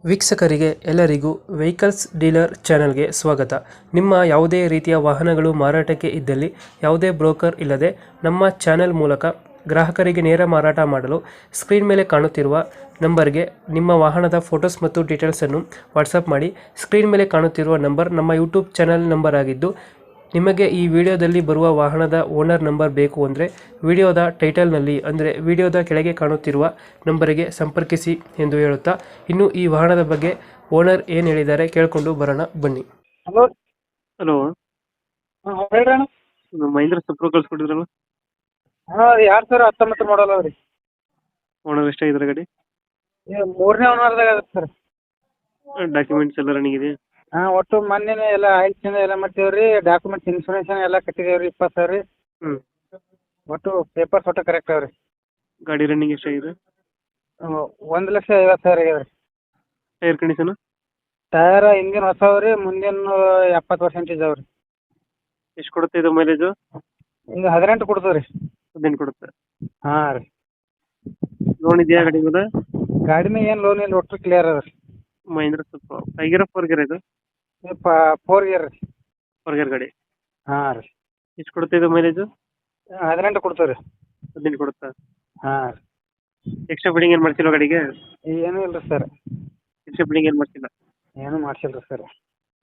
ವೀಕ್ಷಕರಿಗೆ ಎಲ್ಲರಿಗೂ vehicles dealer ಚಾನೆಲ್ಗೆ ಸ್ವಾಗತ. ನಿಮ್ಮ ಯಾವುದೇ ರೀತಿಯ ವಾಹನಗಳು ಮಾರಾಟಕ್ಕೆ ಇದ್ದಲ್ಲಿ ಯಾವುದೇ ಬ್ರೋಕರ್ ಇಲ್ಲದೆ ನಮ್ಮ ಚಾನೆಲ್ ಮೂಲಕ ಗ್ರಾಹಕರಿಗೆ ನೇರ ಮಾರಾಟ ಮಾಡಲು ಸ್ಕ್ರೀನ್ ಮೇಲೆ ಕಾಣುತ್ತಿರುವ ನಂಬರ್ಗೆ ನಿಮ್ಮ ವಾಹನದ ಫೋಟೋಸ್ ಮತ್ತು ಡೀಟೇಲ್ಸನ್ನು ವಾಟ್ಸಪ್ ಮಾಡಿ. ಸ್ಕ್ರೀನ್ ಮೇಲೆ ಕಾಣುತ್ತಿರುವ ನಂಬರ್ ನಮ್ಮ ಯೂಟ್ಯೂಬ್ ಚಾನೆಲ್ ನಂಬರ್ ಆಗಿದ್ದು, ನಿಮಗೆ ಈ ವಿಡಿಯೋದಲ್ಲಿ ಬರುವ ವಾಹನದ ಓನರ್ ನಂಬರ್ ಬೇಕು ಅಂದರೆ ವಿಡಿಯೋದ ಟೈಟಲ್ನಲ್ಲಿ ಅಂದರೆ ವಿಡಿಯೋದ ಕೆಳಗೆ ಕಾಣುತ್ತಿರುವ ನಂಬರಿಗೆ ಸಂಪರ್ಕಿಸಿ ಎಂದು ಹೇಳುತ್ತಾ, ಇನ್ನು ಈ ವಾಹನದ ಬಗ್ಗೆ ಓನರ್ ಏನು ಹೇಳಿದ್ದಾರೆ ಕೇಳಿಕೊಂಡು ಬರೋಣ ಬನ್ನಿ. ಹಲೋ. ಹಲೋ, ಹಾಂ ಹೇಳ್ರಿ ಅಣ್ಣ. ಮಹೇಂದ್ರ ಸಪ್ರೋ ಕಳ್ಸ್ಕೊಟ್ಟಿದ್ರಲ್ಲ, ಹಾಂ ಅದು 2019 ಮಾಡಲ್ ಅದ ರೀ. ಓನರ್ ಎಷ್ಟಾಗಿದ್ರೆ ಗಾಡಿ? ಇದು 3ನೇ ಓನರ್ದಾಗ ಅದ ಸರ್. ಡಾಕ್ಯುಮೆಂಟ್ಸ್ ಎಲ್ಲ ರನ್ನಿಂಗ್ ಇದೆ? ಹಾಂ, ಒಟ್ಟು ಮೊನ್ನೆನೇ ಎಲ್ಲ ಆಯಿಲ್ ಚೇಂಜ್ ಎಲ್ಲ ಮಾಡ್ತೀವಿ ರೀ. ಡಾಕ್ಯುಮೆಂಟ್ಸ್ ಇನ್ಸೂರೆನ್ಸ್ ಎಲ್ಲ ಕಟ್ಟಿದೇವೆ ರೀ, 20 ಸಾವಿರ ರೀ. ಹ್ಞೂ. ಒಟ್ಟು ಪೇಪರ್ಸ್ ಒಟ್ಟು ಕರೆಕ್ಟ್ ಅವ ರೀ. ಗಾಡಿ ರನ್ನಿಂಗ್ ಎಷ್ಟಾಗಿದೆ? 1,50,000 ಆಗ್ಯದ ರೀ. Tyre condition? ಟಯರ್ ಹಿಂದಿನ ಹೊಸ ರೀ, ಮುಂದಿನ 70% ಇದಾವೆ ರೀ. ಎಷ್ಟು ಕೊಡುತ್ತೆ ಇದು ಮೈಲೇಜು? ಈಗ 18 ಕೊಡ್ತದೆ ರೀ. 18 ಕೊಡುತ್ತೆ. ಹಾಂ ರೀ. ಲೋನ್ ಇದೆಯಾ ಗಾಡಿ ಮೇಲೆ? ಗಾಡಿ ಮೇಲೆ ಏನು ಲೋನ್ ಇಲ್ಲ, ಒಟ್ಟು ಕ್ಲಿಯರ್ ಅದ ರೀ. ಮಹೇಂದ್ರ ಸಪ್ರೋ 5 4 ಗೇರ್ ಇದು? 4 ಇಯರ್ ರೀ. 4 ಗೇರ್ ಗಾಡಿ. ಹಾಂ ರೀ. ಎಷ್ಟು ಕೊಡುತ್ತೆ ಇದು ಮೈಲೇಜು? 18 ಕೊಡ್ತದೆ ರೀ. 18 ಕೊಡುತ್ತಾ? ಹಾಂ ರೀ. ಎಕ್ಸ್ಟ್ರಾ ಬಿಡಿಂಗ್ ಏನು ಮಾಡ್ತಿಲ್ಲ ಗಾಡಿಗೆ? ಏನೂ ಇಲ್ಲ ರೀ ಸರ್. ಎಕ್ಸ್ಟ್ರಾ ಬಿಡಿಂಗ್ ಏನು ಮಾಡ್ತಿಲ್ಲ? ಏನೂ ಮಾಡ್ಸಿಲ್ಲ ರೀ ಸರ್.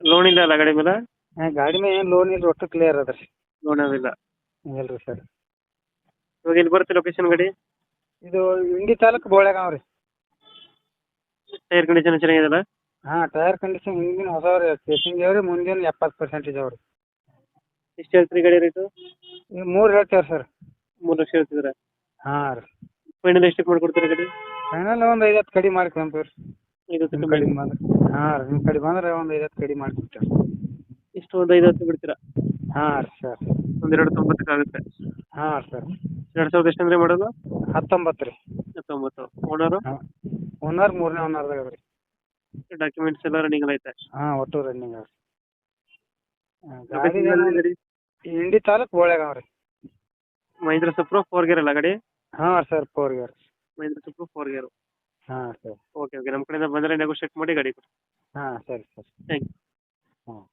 ಲೋನ್ ಇಲ್ಲ ಅಲ್ಲ ಗಾಡಿ ಮೇಲೆ? ಗಾಡಿ ಮೇಲೆ ಏನು ಲೋನ್ ಇಲ್ಲ, ಒಟ್ಟು ಕ್ಲಿಯರ್ ಅದ ರೀ. ಲೋನ್ ಅದಿಲ್ಲ? ಇಲ್ಲ ರೀ ಸರ್. ಇವಾಗ ಎಲ್ಲಿ ಬರುತ್ತೆ ಲೊಕೇಶನ್ ಗಾಡಿ? ಇದು ಇಂಡಿ ತಾಲೂಕು ಬೋಳೆಗಾಂವ್ ರೀ. ಟೈರ್ ಕಂಡೀಷನ್ ಚೆನ್ನಾಗಿದೆಯಲ್ಲ? ಹಾಂ, ಟೈರ್ ಕಂಡೀಷನ್ ಹಿಂದಿನ ಹೊಸವು ರೀ, ಕೇಸಿಂಗ್ ಇದಾವೆ ರೀ, ಮುಂದಿನ 70% ಇದಾವೆ ರೀ. ಎಷ್ಟು ಹೇಳ್ತೀರಿ ಗಾಡಿ ರೇಟು? ಈಗ 3 ಹೇಳ್ತೇವೆ ಸರ್. 3 ಲಕ್ಷ ಹೇಳ್ತಿದ್ದೀರಾ? ಹಾಂ ರೀ. ಫೈನಲ್ ಎಷ್ಟಕ್ಕೆ ಮಾಡ್ಕೊಡ್ತೀರಾ ಗಾಡಿ? ಫೈನಲ್ ಒಂದು 50 ಕಡಿಮೆ ಮಾಡ್ಕೊಂತೀವಿ ರೀ. ಇದು ನಿಮ್ಮ ಕಡಿಮೆ ಬಂದ್ರೆ. ಹಾಂ ರೀ, ನಿಮ್ಮ ಕಡಿಮೆ ಬಂದ್ರೆ ಒಂದು 50 ಕಡಿಮೆ ಮಾಡ್ಕೊಡ್ತೇವೆ. ಇಷ್ಟು ಒಂದು 5 10 ಬಿಡ್ತೀರಾ? ಹಾಂ ರೀ ಸರ್. ಒಂದು 290 ಆಗುತ್ತೆ. ಹಾಂ ಸರ್. 2000 ಎಷ್ಟು ಅಂದರೆ ಮಾಡೋದು? 19 ರೀ. 19. ಓನರು? ಹಾಂ, ಓನರ್ 3ನೇ ಓನರ್ದಾಗ ಅದ ರೀ. ಡಾಕ್ಯುಮೆಂಟ್ಸ್ ಎಲ್ಲ ರನ್ನಿಂಗ್ ಐತೆ? ಹಾಂ, ಒಟ್ಟು ರನ್ನಿಂಗ್ ಅದ ರೀ. ಲೊಕೇಶನ್ ಎಲ್ಲಿ ಗಾಡಿ? ಇಂಡಿ ತಾಲೂಕು ಬೋಳೆಗಾಂವ್ ರೀ. ಮಹೇಂದ್ರ ಸಪ್ರೋ 4 ಗೇರ್ ಅಲ್ಲ ಗಾಡಿ? ಹಾಂ ಸರ್, 4 ಇಯರ್. ಮಹೇಂದ್ರ ಸಪ್ರೋ 4 ಗೇರು. ಹಾಂ ಸರ್. ಓಕೆ ಓಕೆ, ನಮ್ಮ ಕಡೆಯಿಂದ ಬಂದರೆ ನೆಗೋಷಿಯೇಟ್ ಮಾಡಿ ಗಾಡಿ ಕೊಡಿ. ಹಾಂ ಸರಿ ಸರ್. Thank you. ಹಾಂ.